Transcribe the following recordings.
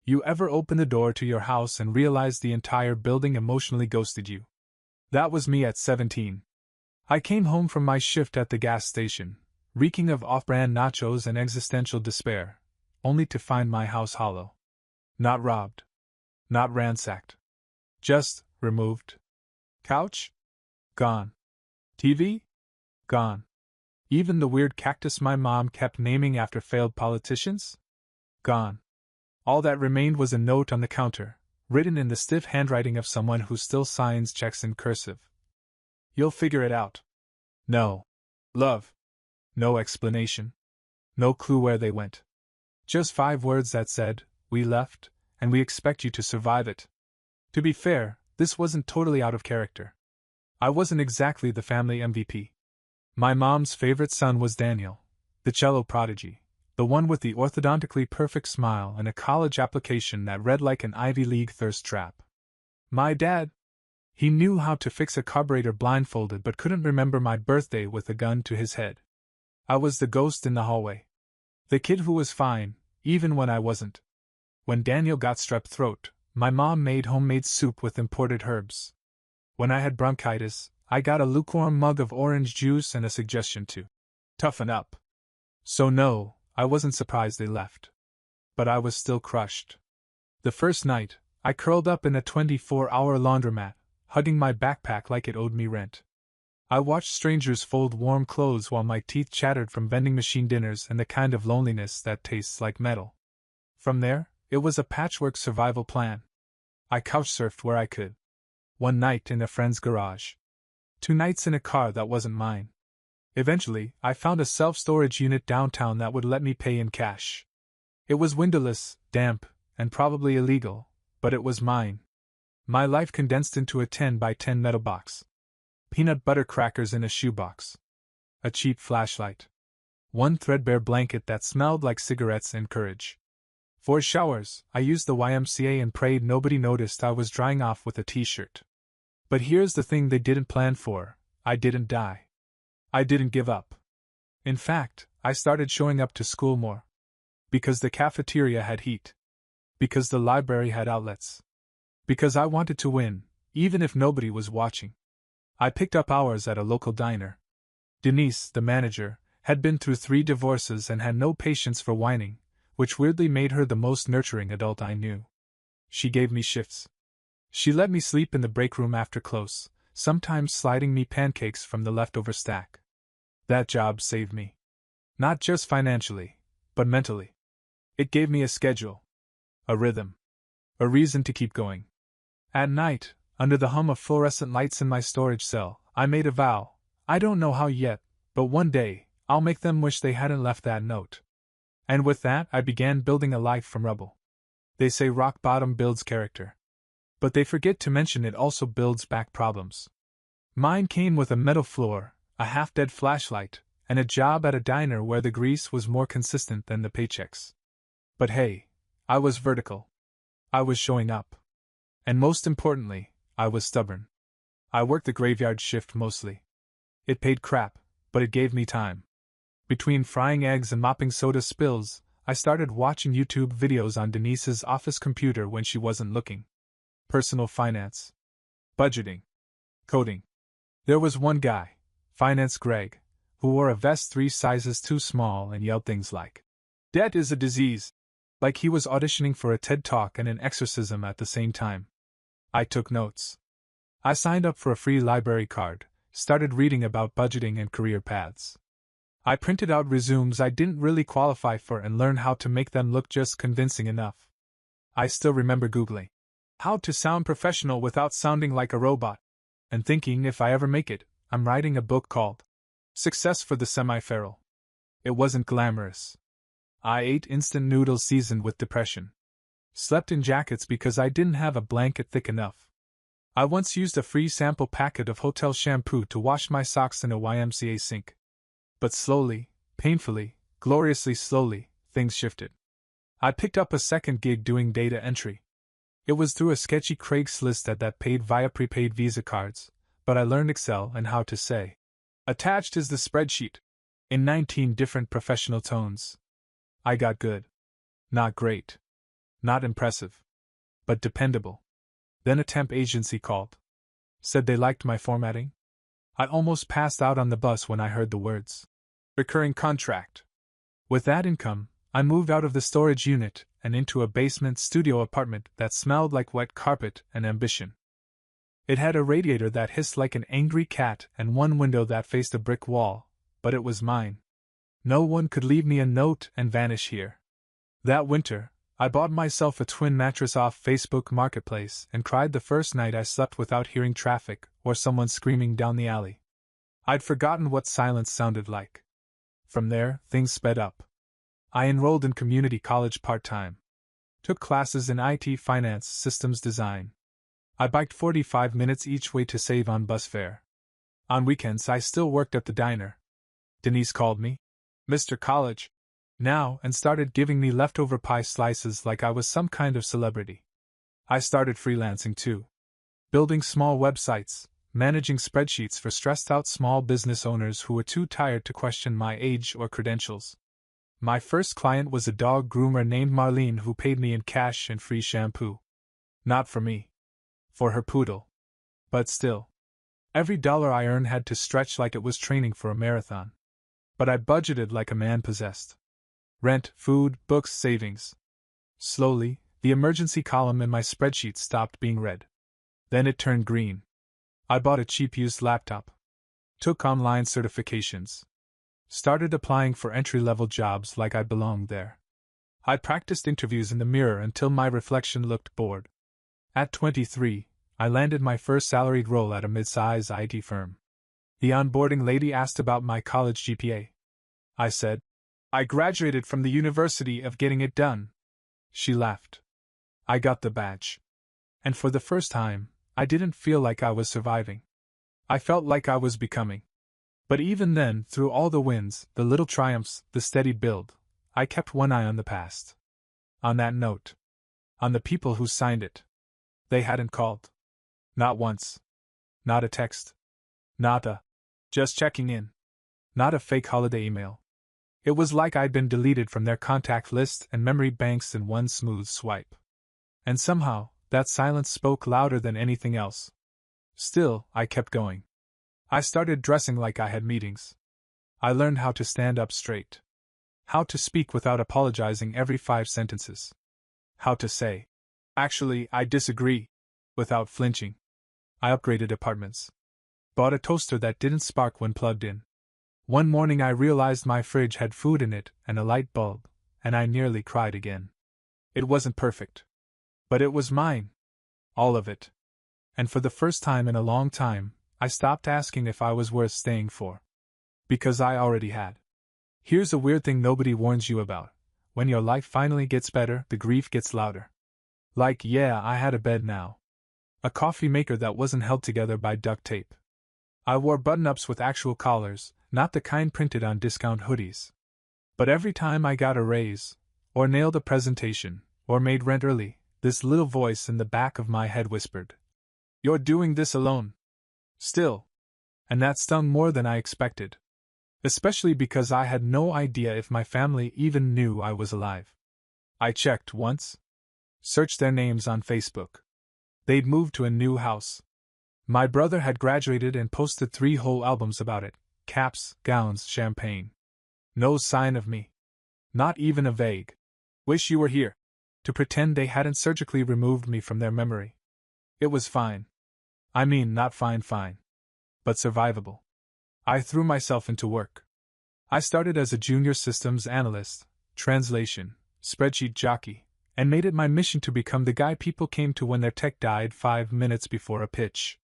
You ever open the door to your house and realize the entire building emotionally ghosted you? That was me at 17. I came home from my shift at the gas station, reeking of off-brand nachos and existential despair, only to find my house hollow. Not robbed. Not ransacked. Just removed. Couch? Gone. TV? Gone. Even the weird cactus my mom kept naming after failed politicians? Gone. All that remained was a note on the counter, written in the stiff handwriting of someone who still signs checks in cursive. You'll figure it out. No. Love. No explanation. No clue where they went. Just 5 words that said, "We left, and we expect you to survive it." To be fair, this wasn't totally out of character. I wasn't exactly the family MVP. My mom's favorite son was Daniel, the cello prodigy, the one with the orthodontically perfect smile and a college application that read like an Ivy League thirst trap. My dad? He knew how to fix a carburetor blindfolded but couldn't remember my birthday with a gun to his head. I was the ghost in the hallway. The kid who was fine, even when I wasn't. When Daniel got strep throat, my mom made homemade soup with imported herbs. When I had bronchitis, I got a lukewarm mug of orange juice and a suggestion to toughen up. So no, I wasn't surprised they left. But I was still crushed. The first night, I curled up in a 24-hour laundromat, hugging my backpack like it owed me rent. I watched strangers fold warm clothes while my teeth chattered from vending machine dinners and the kind of loneliness that tastes like metal. From there, it was a patchwork survival plan. I couch-surfed where I could. One night in a friend's garage. 2 nights in a car that wasn't mine. Eventually, I found a self-storage unit downtown that would let me pay in cash. It was windowless, damp, and probably illegal, but it was mine. My life condensed into a 10 by 10 metal box. Peanut butter crackers in a shoebox. A cheap flashlight. One threadbare blanket that smelled like cigarettes and courage. For showers, I used the YMCA and prayed nobody noticed I was drying off with a t-shirt. But here's the thing they didn't plan for: I didn't die. I didn't give up. In fact, I started showing up to school more. Because the cafeteria had heat. Because the library had outlets. Because I wanted to win, even if nobody was watching. I picked up hours at a local diner. Denise, the manager, had been through 3 divorces and had no patience for whining, which weirdly made her the most nurturing adult I knew. She gave me shifts. She let me sleep in the break room after close, sometimes sliding me pancakes from the leftover stack. That job saved me. Not just financially, but mentally. It gave me a schedule. A rhythm. A reason to keep going. At night, under the hum of fluorescent lights in my storage cell, I made a vow. I don't know how yet, but one day, I'll make them wish they hadn't left that note. And with that, I began building a life from rubble. They say rock bottom builds character. But they forget to mention it also builds back problems. Mine came with a metal floor, a half-dead flashlight, and a job at a diner where the grease was more consistent than the paychecks. But hey, I was vertical. I was showing up. And most importantly, I was stubborn. I worked the graveyard shift mostly. It paid crap, but it gave me time. Between frying eggs and mopping soda spills, I started watching YouTube videos on Denise's office computer when she wasn't looking. Personal finance. Budgeting. Coding. There was one guy, Finance Greg, who wore a vest 3 sizes too small and yelled things like, "Debt is a disease," like he was auditioning for a TED Talk and an exorcism at the same time. I took notes. I signed up for a free library card, started reading about budgeting and career paths. I printed out resumes I didn't really qualify for and learned how to make them look just convincing enough. I still remember Googling how to sound professional without sounding like a robot, and thinking if I ever make it, I'm writing a book called Success for the Semi-Feral. It wasn't glamorous. I ate instant noodles seasoned with depression. Slept in jackets because I didn't have a blanket thick enough. I once used a free sample packet of hotel shampoo to wash my socks in a YMCA sink. But slowly, painfully, gloriously slowly, things shifted. I picked up a second gig doing data entry. It was through a sketchy Craigslist ad that paid via prepaid Visa cards, but I learned Excel and how to say, "Attached is the spreadsheet," in 19 different professional tones. I got good. Not great. Not impressive. But dependable. Then a temp agency called. Said they liked my formatting. I almost passed out on the bus when I heard the words. Recurring contract. With that income, I moved out of the storage unit and into a basement studio apartment that smelled like wet carpet and ambition. It had a radiator that hissed like an angry cat and one window that faced a brick wall, but it was mine. No one could leave me a note and vanish here. That winter, I bought myself a twin mattress off Facebook Marketplace and cried the first night I slept without hearing traffic or someone screaming down the alley. I'd forgotten what silence sounded like. From there, things sped up. I enrolled in community college part-time. Took classes in IT, finance, systems design. I biked 45 minutes each way to save on bus fare. On weekends I still worked at the diner. Denise called me Mr. College now and started giving me leftover pie slices like I was some kind of celebrity. I started freelancing too. Building small websites, managing spreadsheets for stressed-out small business owners who were too tired to question my age or credentials. My first client was a dog groomer named Marlene who paid me in cash and free shampoo. Not for me. For her poodle. But still. Every dollar I earned had to stretch like it was training for a marathon. But I budgeted like a man possessed. Rent, food, books, savings. Slowly, the emergency column in my spreadsheet stopped being red. Then it turned green. I bought a cheap used laptop. Took online certifications. Started applying for entry-level jobs like I belonged there. I practiced interviews in the mirror until my reflection looked bored. At 23, I landed my first salaried role at a mid-size IT firm. The onboarding lady asked about my college GPA. I said, I graduated from the University of Getting It Done. She laughed. I got the badge. And for the first time, I didn't feel like I was surviving. I felt like I was becoming. But even then, through all the wins, the little triumphs, the steady build, I kept one eye on the past. On that note. On the people who signed it. They hadn't called. Not once. Not a text. Not a just checking in. Not a fake holiday email. It was like I'd been deleted from their contact list and memory banks in one smooth swipe. And somehow, that silence spoke louder than anything else. Still, I kept going. I started dressing like I had meetings. I learned how to stand up straight. How to speak without apologizing every 5 sentences. How to say, actually, I disagree, without flinching. I upgraded apartments. Bought a toaster that didn't spark when plugged in. One morning I realized my fridge had food in it and a light bulb, and I nearly cried again. It wasn't perfect. But it was mine. All of it. And for the first time in a long time, I stopped asking if I was worth staying for. Because I already had. Here's a weird thing nobody warns you about. When your life finally gets better, the grief gets louder. Like, yeah, I had a bed now. A coffee maker that wasn't held together by duct tape. I wore button-ups with actual collars, not the kind printed on discount hoodies. But every time I got a raise, or nailed a presentation, or made rent early, this little voice in the back of my head whispered, "You're doing this alone." Still. And that stung more than I expected. Especially because I had no idea if my family even knew I was alive. I checked once. Searched their names on Facebook. They'd moved to a new house. My brother had graduated and posted 3 whole albums about it. Caps, gowns, champagne. No sign of me. Not even a vague, "Wish you were here," to pretend they hadn't surgically removed me from their memory. It was fine. I mean, not fine, but survivable. I threw myself into work. I started as a junior systems analyst, translation, spreadsheet jockey, and made it my mission to become the guy people came to when their tech died 5 minutes before a pitch.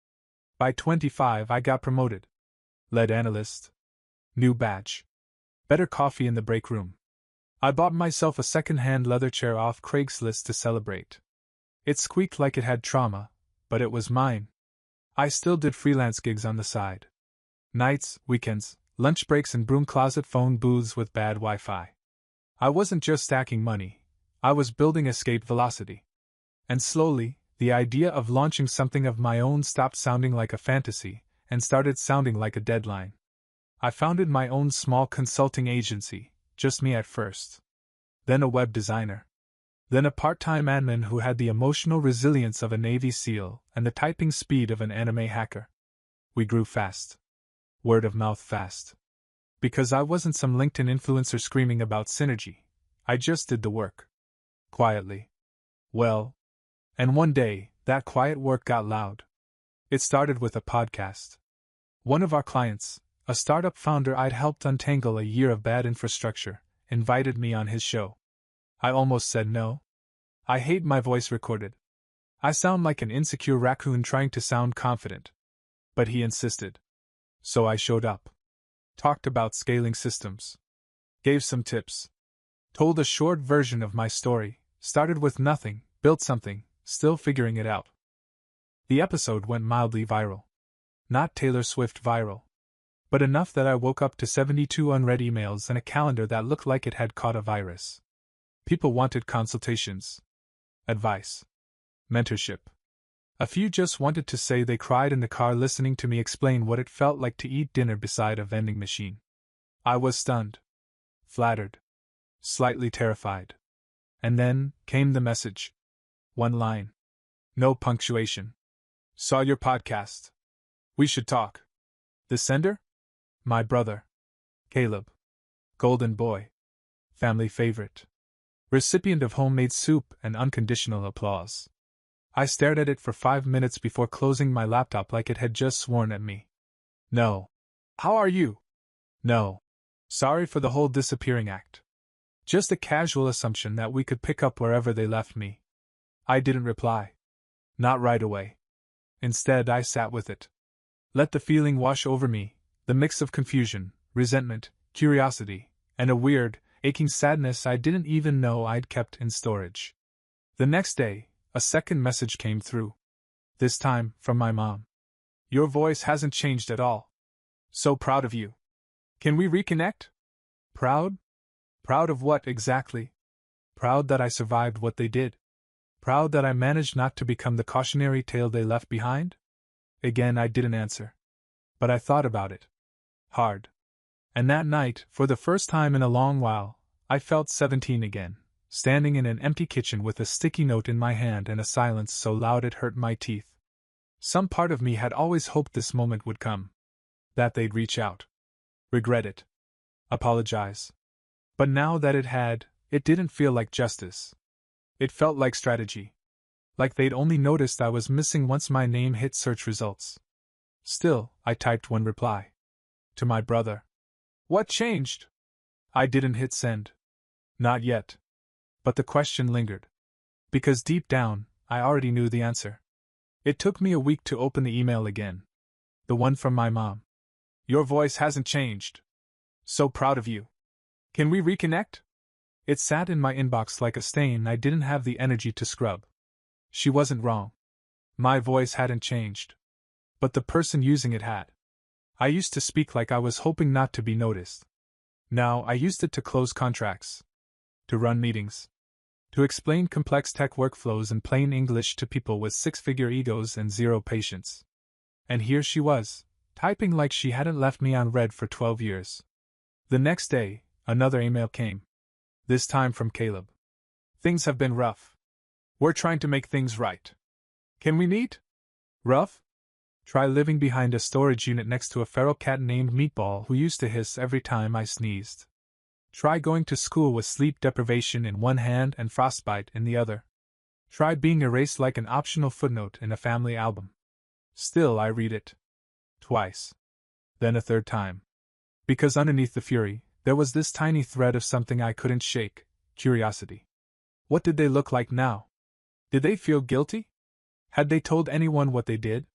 By 25, I got promoted. Lead analyst. New badge. Better coffee in the break room. I bought myself a second-hand leather chair off Craigslist to celebrate. It squeaked like it had trauma, but it was mine. I still did freelance gigs on the side. Nights, weekends, lunch breaks and broom closet phone booths with bad Wi-Fi. I wasn't just stacking money, I was building escape velocity. And slowly, the idea of launching something of my own stopped sounding like a fantasy and started sounding like a deadline. I founded my own small consulting agency, just me at first. Then a web designer. then a part-time admin who had the emotional resilience of a Navy SEAL and the typing speed of an anime hacker. We grew fast. Word of mouth fast. Because I wasn't some LinkedIn influencer screaming about synergy. I just did the work. Quietly. Well. And one day, that quiet work got loud. It started with a podcast. One of our clients, a startup founder I'd helped untangle a year of bad infrastructure, invited me on his show. I almost said no. I hate my voice recorded. I sound like an insecure raccoon trying to sound confident. But he insisted. So I showed up. Talked about scaling systems. Gave some tips. Told a short version of my story, started with nothing, built something, still figuring it out. The episode went mildly viral. Not Taylor Swift viral. But enough that I woke up to 72 unread emails and a calendar that looked like it had caught a virus. People wanted consultations. Advice. Mentorship. A few just wanted to say they cried in the car listening to me explain what it felt like to eat dinner beside a vending machine. I was stunned. Flattered. Slightly terrified. And then came the message. One line. No punctuation. Saw your podcast. We should talk. The sender? My brother. Caleb. Golden boy. Family favorite. Recipient of homemade soup and unconditional applause. I stared at it for 5 minutes before closing my laptop like it had just sworn at me. No. How are you? No. Sorry for the whole disappearing act. Just a casual assumption that we could pick up wherever they left me. I didn't reply. Not right away. Instead, I sat with it. Let the feeling wash over me, the mix of confusion, resentment, curiosity, and a weird, aching sadness I didn't even know I'd kept in storage. The next day, a second message came through. This time, from my mom. Your voice hasn't changed at all. So proud of you. Can we reconnect? Proud? Proud of what exactly? Proud that I survived what they did. Proud that I managed not to become the cautionary tale they left behind? Again, I didn't answer. But I thought about it. Hard. And that night, for the first time in a long while, I felt 17 again, standing in an empty kitchen with a sticky note in my hand and a silence so loud it hurt my teeth. Some part of me had always hoped this moment would come. That they'd reach out. Regret it. Apologize. But now that it had, it didn't feel like justice. It felt like strategy. Like they'd only noticed I was missing once my name hit search results. Still, I typed one reply. To my brother. What changed? I didn't hit send. Not yet. But the question lingered. Because deep down, I already knew the answer. It took me a week to open the email again. The one from my mom. Your voice hasn't changed. So proud of you. Can we reconnect? It sat in my inbox like a stain I didn't have the energy to scrub. She wasn't wrong. My voice hadn't changed. But the person using it had. I used to speak like I was hoping not to be noticed. Now I used it to close contracts. To run meetings. To explain complex tech workflows in plain English to people with six-figure egos and zero patience. And here she was, typing like she hadn't left me on red for 12 years. The next day, another email came. This time from Caleb. Things have been rough. We're trying to make things right. Can we meet? Rough? Try living behind a storage unit next to a feral cat named Meatball who used to hiss every time I sneezed. Try going to school with sleep deprivation in one hand and frostbite in the other. Try being erased like an optional footnote in a family album. Still, I read it. Twice. Then a third time. Because underneath the fury, there was this tiny thread of something I couldn't shake, curiosity. What did they look like now? Did they feel guilty? Had they told anyone what they did?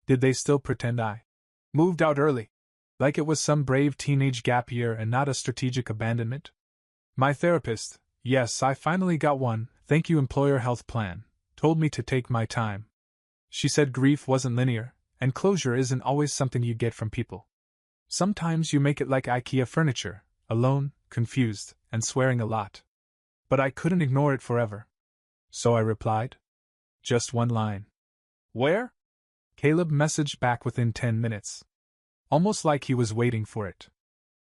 Did they still pretend I moved out early? Like it was some brave teenage gap year and not a strategic abandonment? My therapist, yes, I finally got one, thank you employer health plan, told me to take my time. She said grief wasn't linear, and closure isn't always something you get from people. Sometimes you make it like IKEA furniture, alone, confused, and swearing a lot. But I couldn't ignore it forever. So I replied. Just one line. Where? Caleb messaged back within 10 minutes. Almost like he was waiting for it.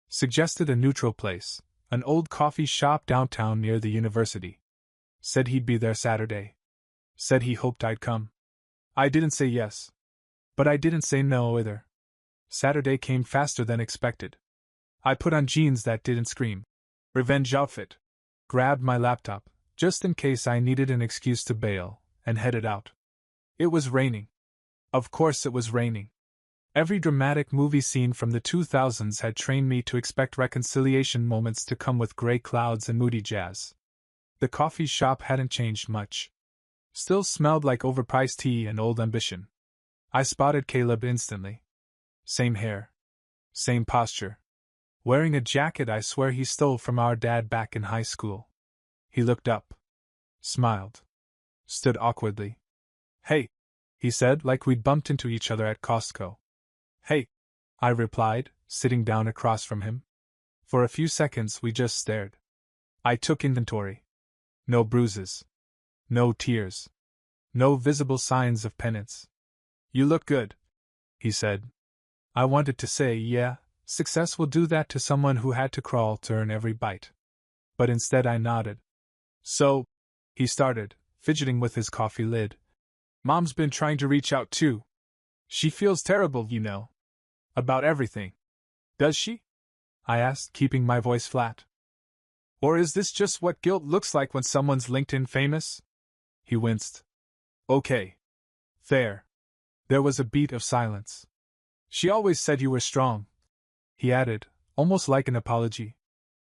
Suggested a neutral place, an old coffee shop downtown near the university. Said he'd be there Saturday. Said he hoped I'd come. I didn't say yes. But I didn't say no either. Saturday came faster than expected. I put on jeans that didn't scream revenge outfit, grabbed my laptop, just in case I needed an excuse to bail, and headed out. It was raining. Of course it was raining. Every dramatic movie scene from the 2000s had trained me to expect reconciliation moments to come with gray clouds and moody jazz. The coffee shop hadn't changed much. Still smelled like overpriced tea and old ambition. I spotted Caleb instantly. Same hair. Same posture. Wearing a jacket I swear he stole from our dad back in high school. He looked up. Smiled. Stood awkwardly. Hey, he said, like we'd bumped into each other at Costco. Hey, I replied, sitting down across from him. For a few seconds we just stared. I took inventory. No bruises. No tears. No visible signs of penance. You look good, he said. I wanted to say, yeah, success will do that to someone who had to crawl to earn every bite. But instead I nodded. So, he started, fidgeting with his coffee lid. Mom's been trying to reach out too. She feels terrible, you know. About everything. Does she? I asked, keeping my voice flat. Or is this just what guilt looks like when someone's LinkedIn famous? He winced. Okay. Fair. There was a beat of silence. She always said you were strong, he added, almost like an apology.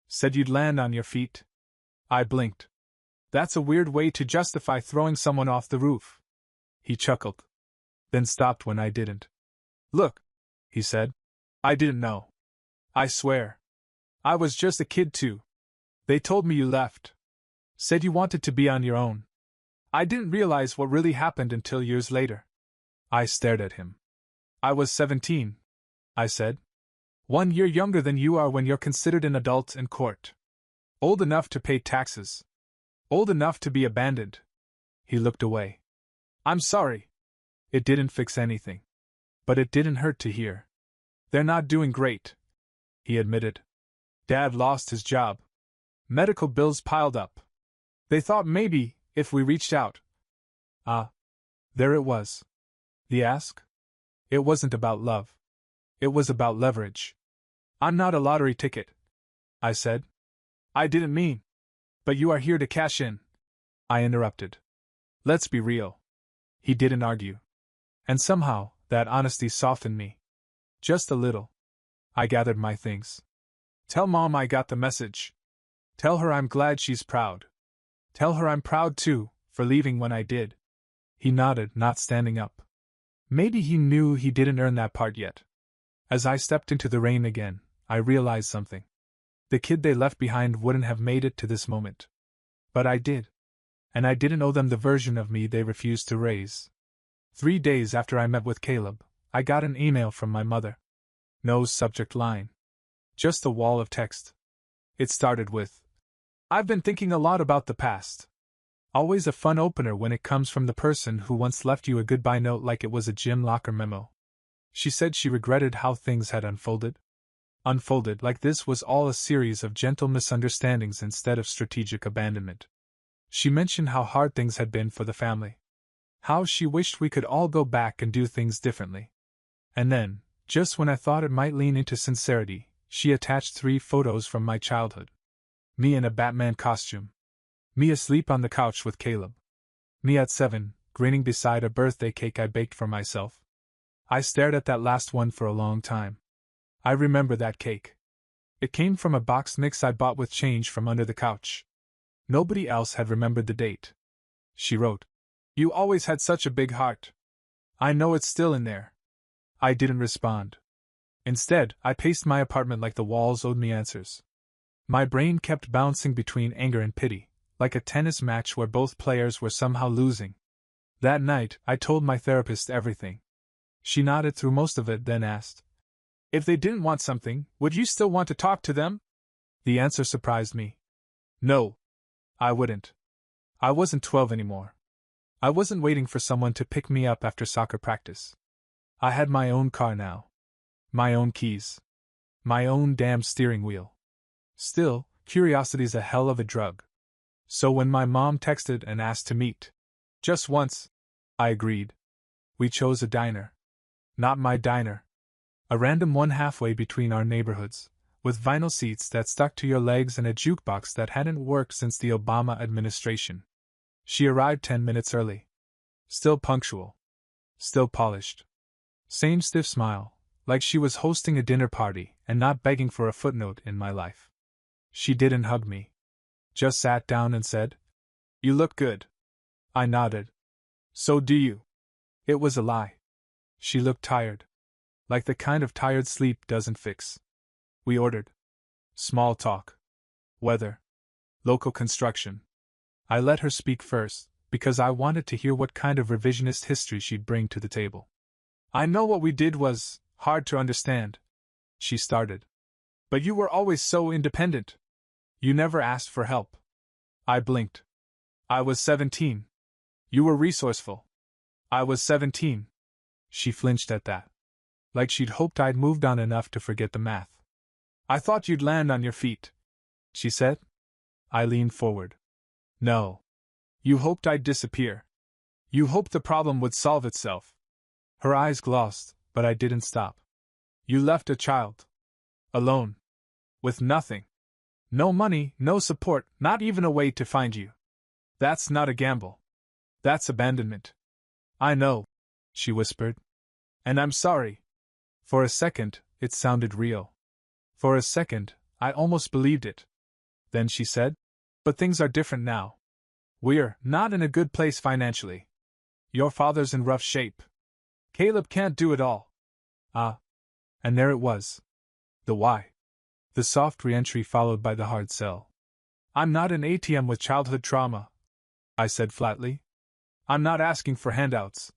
Said you'd land on your feet. I blinked. That's a weird way to justify throwing someone off the roof. He chuckled. Then stopped when I didn't. Look, he said. I didn't know. I swear. I was just a kid too. They told me you left. Said you wanted to be on your own. I didn't realize what really happened until years later. I stared at him. I was 17, I said. 1 year younger than you are when you're considered an adult in court. Old enough to pay taxes. Old enough to be abandoned. He looked away. I'm sorry. It didn't fix anything. But it didn't hurt to hear. They're not doing great, he admitted. Dad lost his job. Medical bills piled up. They thought maybe, if we reached out. There it was. The ask? It wasn't about love. It was about leverage. I'm not a lottery ticket, I said. I didn't mean. But you are here to cash in, I interrupted. Let's be real. He didn't argue. And somehow, that honesty softened me. Just a little. I gathered my things. Tell Mom I got the message. Tell her I'm glad she's proud. Tell her I'm proud too, for leaving when I did. He nodded, not standing up. Maybe he knew he didn't earn that part yet. As I stepped into the rain again, I realized something. The kid they left behind wouldn't have made it to this moment. But I did. And I didn't owe them the version of me they refused to raise. 3 days after I met with Caleb, I got an email from my mother. No subject line. Just a wall of text. It started with, I've been thinking a lot about the past. Always a fun opener when it comes from the person who once left you a goodbye note like it was a gym locker memo. She said she regretted how things had unfolded. Unfolded like this was all a series of gentle misunderstandings instead of strategic abandonment. She mentioned how hard things had been for the family. How she wished we could all go back and do things differently. And then, just when I thought it might lean into sincerity, she attached 3 photos from my childhood. Me in a Batman costume. Me asleep on the couch with Caleb. Me at 7, grinning beside a birthday cake I baked for myself. I stared at that last one for a long time. I remember that cake. It came from a boxed mix I bought with change from under the couch. Nobody else had remembered the date. She wrote, You always had such a big heart. I know it's still in there. I didn't respond. Instead, I paced my apartment like the walls owed me answers. My brain kept bouncing between anger and pity, like a tennis match where both players were somehow losing. That night, I told my therapist everything. She nodded through most of it, then asked, If they didn't want something, would you still want to talk to them? The answer surprised me. No. I wouldn't. I wasn't 12 anymore. I wasn't waiting for someone to pick me up after soccer practice. I had my own car now. My own keys. My own damn steering wheel. Still, curiosity's a hell of a drug. So when my mom texted and asked to meet, just once, I agreed. We chose a diner. Not my diner. A random one halfway between our neighborhoods, with vinyl seats that stuck to your legs and a jukebox that hadn't worked since the Obama administration. She arrived 10 minutes early. Still punctual. Still polished. Same stiff smile, like she was hosting a dinner party and not begging for a footnote in my life. She didn't hug me. Just sat down and said, "You look good." I nodded. "So do you." It was a lie. She looked tired. Like the kind of tired sleep doesn't fix. We ordered. Small talk. Weather. Local construction. I let her speak first, because I wanted to hear what kind of revisionist history she'd bring to the table. "I know what we did was hard to understand," she started. "But you were always so independent. You never asked for help." I blinked. "I was 17. You were resourceful." "I was 17. She flinched at that. Like she'd hoped I'd moved on enough to forget the math. "I thought you'd land on your feet," she said. I leaned forward. "No. You hoped I'd disappear. You hoped the problem would solve itself." Her eyes glossed, but I didn't stop. "You left a child. Alone. With nothing. No money, no support, not even a way to find you. That's not a gamble. That's abandonment." "I know," she whispered. "And I'm sorry." For a second, it sounded real. For a second, I almost believed it. Then she said, "But things are different now. We're not in a good place financially. Your father's in rough shape. Caleb can't do it all." And there it was. The why. The soft re-entry followed by the hard sell. "I'm not an ATM with childhood trauma," I said flatly. "I'm not asking for handouts,"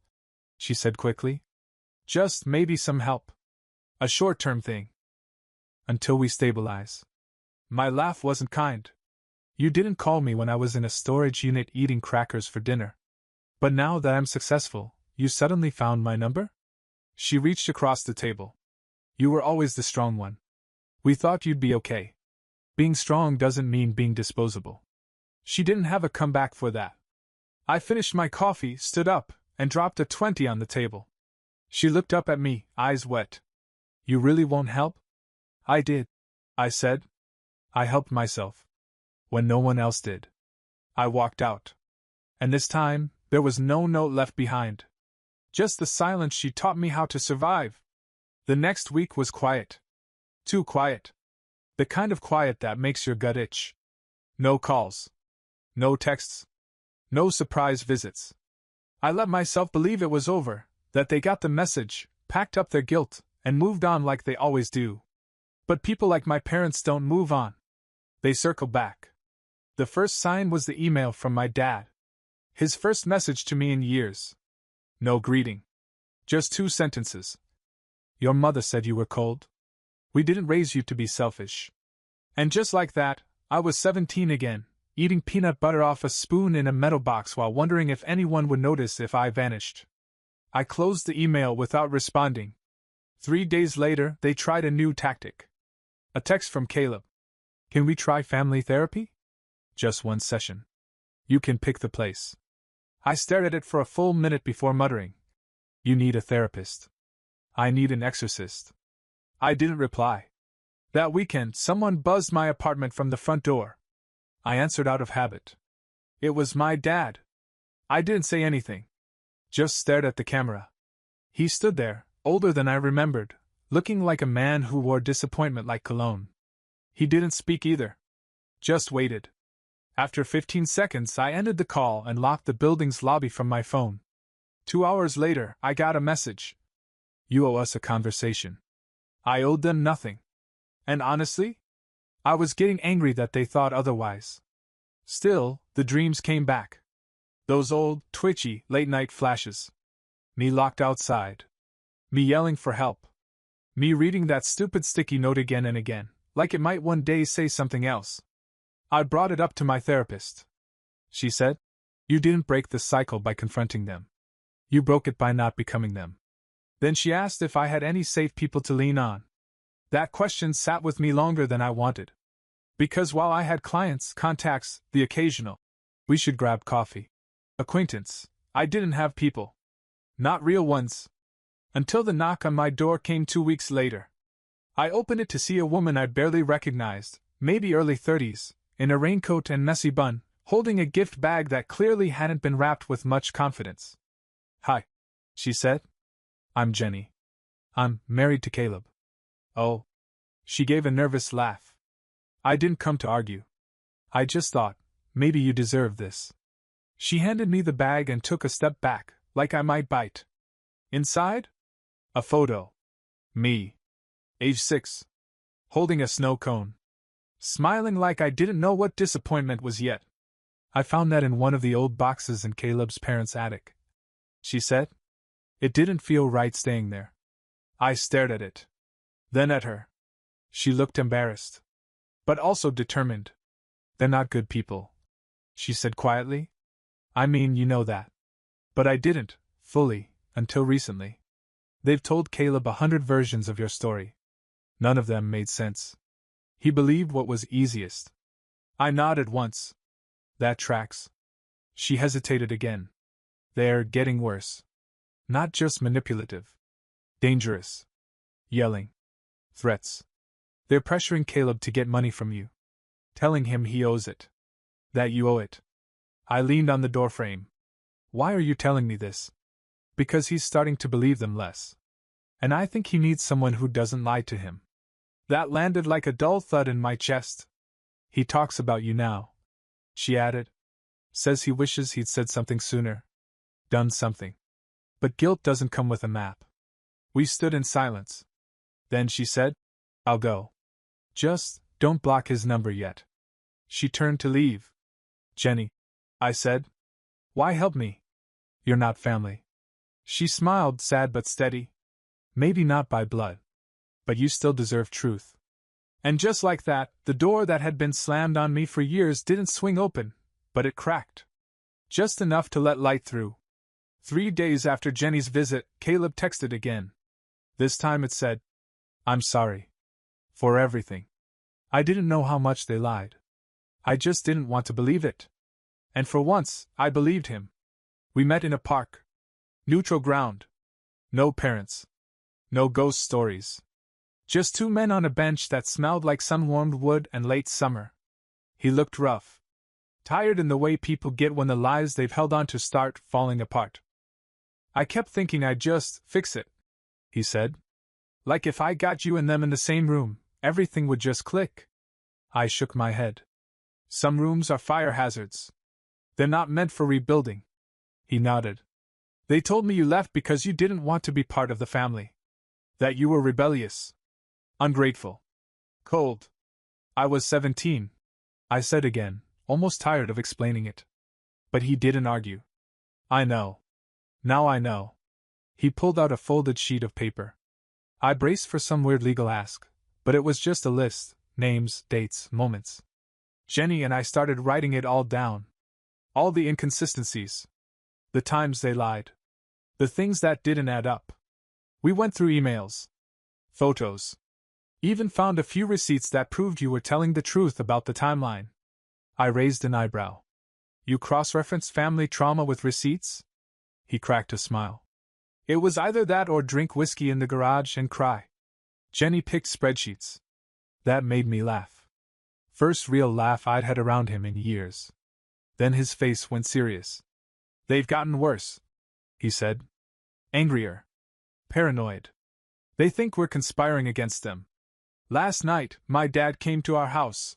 she said quickly. "Just maybe some help. A short-term thing. Until we stabilize." My laugh wasn't kind. "You didn't call me when I was in a storage unit eating crackers for dinner. But now that I'm successful, you suddenly found my number?" She reached across the table. "You were always the strong one. We thought you'd be okay. Being strong doesn't mean being disposable." She didn't have a comeback for that. I finished my coffee, stood up, and dropped a 20 on the table. She looked up at me, eyes wet. "You really won't help?" "I did," I said. "I helped myself. When no one else did." I walked out. And this time, there was no note left behind. Just the silence she taught me how to survive. The next week was quiet. Too quiet. The kind of quiet that makes your gut itch. No calls. No texts. No surprise visits. I let myself believe it was over, that they got the message, packed up their guilt, and moved on like they always do. But people like my parents don't move on. They circle back. The first sign was the email from my dad. His first message to me in years. No greeting. Just 2 sentences. "Your mother said you were cold. We didn't raise you to be selfish." And just like that, I was 17 again, eating peanut butter off a spoon in a metal box while wondering if anyone would notice if I vanished. I closed the email without responding. 3 days later, they tried a new tactic. A text from Caleb. "Can we try family therapy? Just 1 session. You can pick the place." I stared at it for a full minute before muttering, "You need a therapist. I need an exorcist." I didn't reply. That weekend, someone buzzed my apartment from the front door. I answered out of habit. It was my dad. I didn't say anything. Just stared at the camera. He stood there, older than I remembered, looking like a man who wore disappointment like cologne. He didn't speak either. Just waited. After 15 seconds, I ended the call and locked the building's lobby from my phone. 2 hours later, I got a message. "You owe us a conversation." I owed them nothing. And honestly, I was getting angry that they thought otherwise. Still, the dreams came back. Those old, twitchy, late-night flashes. Me locked outside. Me yelling for help. Me reading that stupid sticky note again and again, like it might one day say something else. I brought it up to my therapist. She said, "You didn't break the cycle by confronting them. You broke it by not becoming them." Then she asked if I had any safe people to lean on. That question sat with me longer than I wanted. Because while I had clients, contacts, the occasional, we should grab coffee, acquaintance, I didn't have people. Not real ones. Until the knock on my door came 2 weeks later. I opened it to see a woman I barely recognized, maybe early 30s, in a raincoat and messy bun, holding a gift bag that clearly hadn't been wrapped with much confidence. "Hi," she said. "I'm Jenny. I'm married to Caleb." "Oh." She gave a nervous laugh. "I didn't come to argue. I just thought, maybe you deserve this." She handed me the bag and took a step back, like I might bite. Inside? A photo. Me. Age 6. Holding a snow cone. Smiling like I didn't know what disappointment was yet. "I found that in one of the old boxes in Caleb's parents' attic," she said. "It didn't feel right staying there." I stared at it. Then at her. She looked embarrassed. But also determined. "They're not good people," she said quietly. "I mean, you know that. But I didn't, fully, until recently. They've told Caleb 100 versions of your story. None of them made sense. He believed what was easiest." I nodded once. "That tracks." She hesitated again. "They're getting worse. Not just manipulative. Dangerous. Yelling. Threats. They're pressuring Caleb to get money from you. Telling him he owes it. That you owe it." I leaned on the doorframe. "Why are you telling me this?" "Because he's starting to believe them less. And I think he needs someone who doesn't lie to him." That landed like a dull thud in my chest. "He talks about you now," she added. "Says he wishes he'd said something sooner. Done something. But guilt doesn't come with a map." We stood in silence. Then she said, "I'll go. Just don't block his number yet." She turned to leave. "Jenny," I said. "Why help me? You're not family." She smiled, sad but steady. "Maybe not by blood. But you still deserve truth." And just like that, the door that had been slammed on me for years didn't swing open, but it cracked. Just enough to let light through. 3 days after Jenny's visit, Caleb texted again. This time it said, "I'm sorry. For everything. I didn't know how much they lied. I just didn't want to believe it." And for once, I believed him. We met in a park. Neutral ground. No parents. No ghost stories. Just 2 men on a bench that smelled like sun-warmed wood and late summer. He looked rough. Tired in the way people get when the lives they've held on to start falling apart. "I kept thinking I'd just fix it," he said. "Like if I got you and them in the same room, everything would just click." I shook my head. "Some rooms are fire hazards. They're not meant for rebuilding." He nodded. "They told me you left because you didn't want to be part of the family. That you were rebellious. Ungrateful. Cold. I was 17, I said again, almost tired of explaining it. But he didn't argue. "I know. Now I know." He pulled out a folded sheet of paper. I braced for some weird legal ask, but it was just a list, names, dates, moments. Jenny and I started writing it all down. All the inconsistencies. The times they lied. The things that didn't add up. We went through emails. Photos. Even found a few receipts that proved you were telling the truth about the timeline. I raised an eyebrow. "You cross-referenced family trauma with receipts?" He cracked a smile. "It was either that or drink whiskey in the garage and cry." Jenny picked spreadsheets. That made me laugh. First real laugh I'd had around him in years. Then his face went serious. "They've gotten worse," he said. "Angrier. Paranoid. They think we're conspiring against them. Last night, my dad came to our house.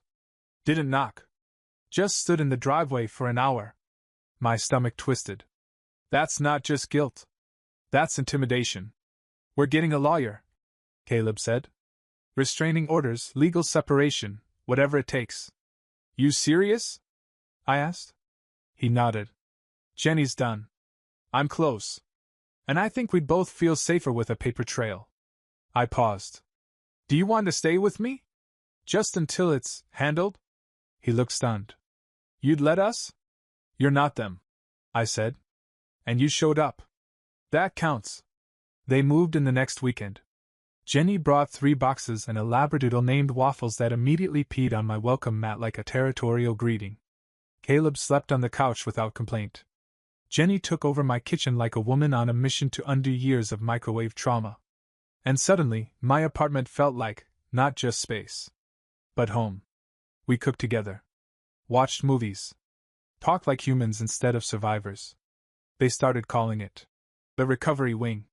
Didn't knock. Just stood in the driveway for an hour." My stomach twisted. "That's not just guilt. That's intimidation." "We're getting a lawyer," Caleb said. "Restraining orders, legal separation, whatever it takes." "You serious?" I asked. He nodded. "Jenny's done. I'm close. And I think we'd both feel safer with a paper trail." I paused. "Do you want to stay with me? Just until it's handled?" He looked stunned. "You'd let us?" "You're not them," I said. "And you showed up. That counts." They moved in the next weekend. Jenny brought 3 boxes and a labradoodle named Waffles that immediately peed on my welcome mat like a territorial greeting. Caleb slept on the couch without complaint. Jenny took over my kitchen like a woman on a mission to undo years of microwave trauma. And suddenly, my apartment felt like, not just space, but home. We cooked together. Watched movies. Talked like humans instead of survivors. They started calling it the recovery wing.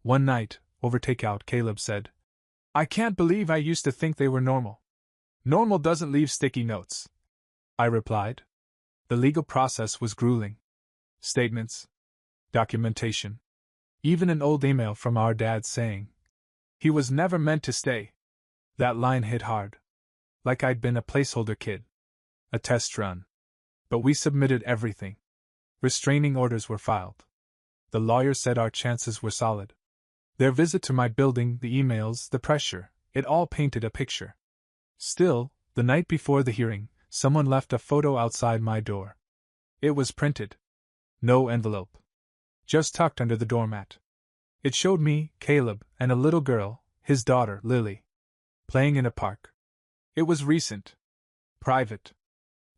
One night, over takeout, Caleb said, "I can't believe I used to think they were normal." "Normal doesn't leave sticky notes," I replied. The legal process was grueling. Statements. Documentation. Even an old email from our dad saying, "He was never meant to stay." That line hit hard. Like I'd been a placeholder kid. A test run. But we submitted everything. Restraining orders were filed. The lawyer said our chances were solid. Their visit to my building, the emails, the pressure, it all painted a picture. Still, the night before the hearing, someone left a photo outside my door. It was printed. No envelope. Just tucked under the doormat. It showed me, Caleb, and a little girl, his daughter, Lily, playing in a park. It was recent, private,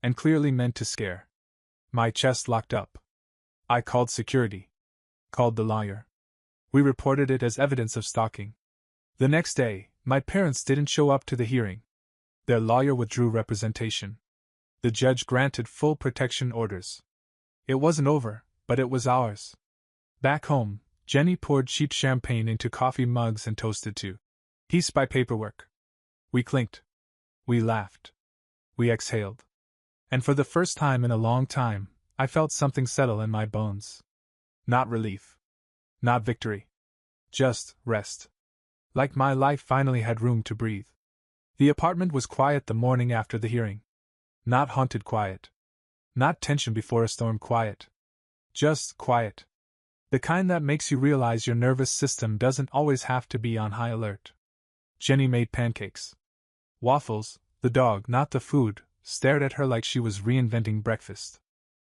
and clearly meant to scare. My chest locked up. I called security. Called the lawyer. We reported it as evidence of stalking. The next day, my parents didn't show up to the hearing. Their lawyer withdrew representation. The judge granted full protection orders. It wasn't over, but it was ours. Back home, Jenny poured cheap champagne into coffee mugs and toasted to peace by paperwork. We clinked. We laughed. We exhaled. And for the first time in a long time, I felt something settle in my bones. Not relief. Not victory. Just rest. Like my life finally had room to breathe. The apartment was quiet the morning after the hearing. Not haunted quiet. Not tension before a storm quiet. Just quiet. The kind that makes you realize your nervous system doesn't always have to be on high alert. Jenny made pancakes. Waffles, the dog, not the food, stared at her like she was reinventing breakfast.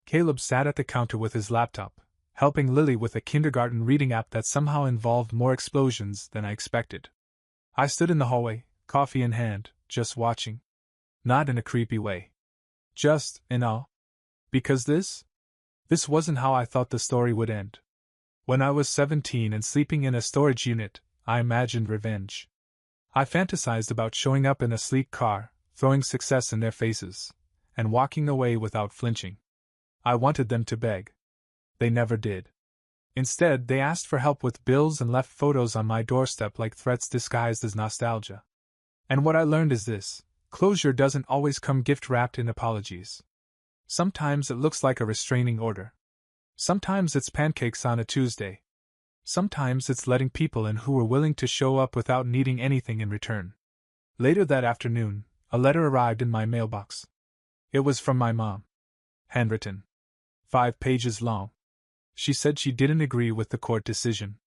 Caleb sat at the counter with his laptop, helping Lily with a kindergarten reading app that somehow involved more explosions than I expected. I stood in the hallway, coffee in hand, just watching. Not in a creepy way. Just in awe. Because this wasn't how I thought the story would end. When I was 17 and sleeping in a storage unit, I imagined revenge. I fantasized about showing up in a sleek car, throwing success in their faces, and walking away without flinching. I wanted them to beg. They never did. Instead, they asked for help with bills and left photos on my doorstep like threats disguised as nostalgia. And what I learned is this: closure doesn't always come gift-wrapped in apologies. Sometimes it looks like a restraining order. Sometimes it's pancakes on a Tuesday. Sometimes it's letting people in who are willing to show up without needing anything in return. Later that afternoon, a letter arrived in my mailbox. It was from my mom. Handwritten. 5 pages long. She said she didn't agree with the court decision.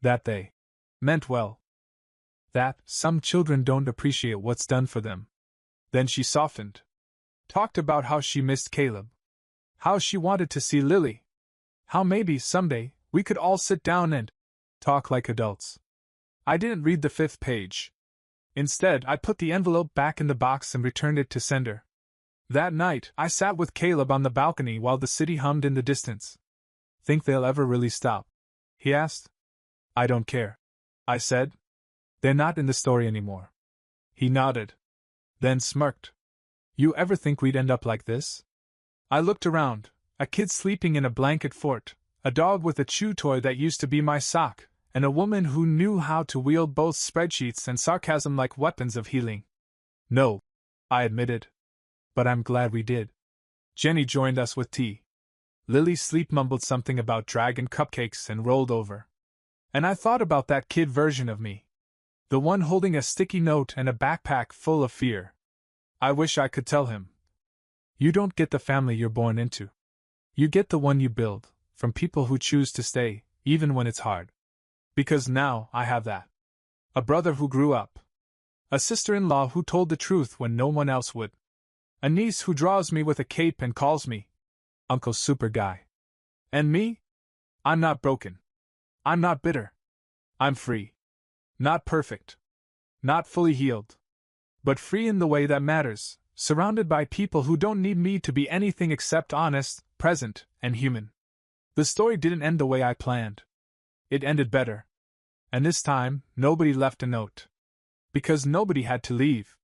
That they meant well. That some children don't appreciate what's done for them. Then she softened. Talked about how she missed Caleb. How she wanted to see Lily. How maybe someday we could all sit down and talk like adults. I didn't read the 5th page. Instead, I put the envelope back in the box and returned it to sender. That night, I sat with Caleb on the balcony while the city hummed in the distance. Think they'll ever really stop? He asked. I don't care, I said. They're not in the story anymore. He nodded. Then smirked. You ever think we'd end up like this? I looked around, a kid sleeping in a blanket fort, a dog with a chew toy that used to be my sock, and a woman who knew how to wield both spreadsheets and sarcasm like weapons of healing. No, I admitted. But I'm glad we did. Jenny joined us with tea. Lily sleep mumbled something about dragon cupcakes and rolled over. And I thought about that kid version of me. The one holding a sticky note and a backpack full of fear. I wish I could tell him. You don't get the family you're born into. You get the one you build, from people who choose to stay, even when it's hard. Because now I have that. A brother who grew up. A sister-in-law who told the truth when no one else would. A niece who draws me with a cape and calls me Uncle Super Guy. And me? I'm not broken. I'm not bitter. I'm free. Not perfect. Not fully healed. But free in the way that matters, surrounded by people who don't need me to be anything except honest, present, and human. The story didn't end the way I planned. It ended better. And this time, nobody left a note. Because nobody had to leave.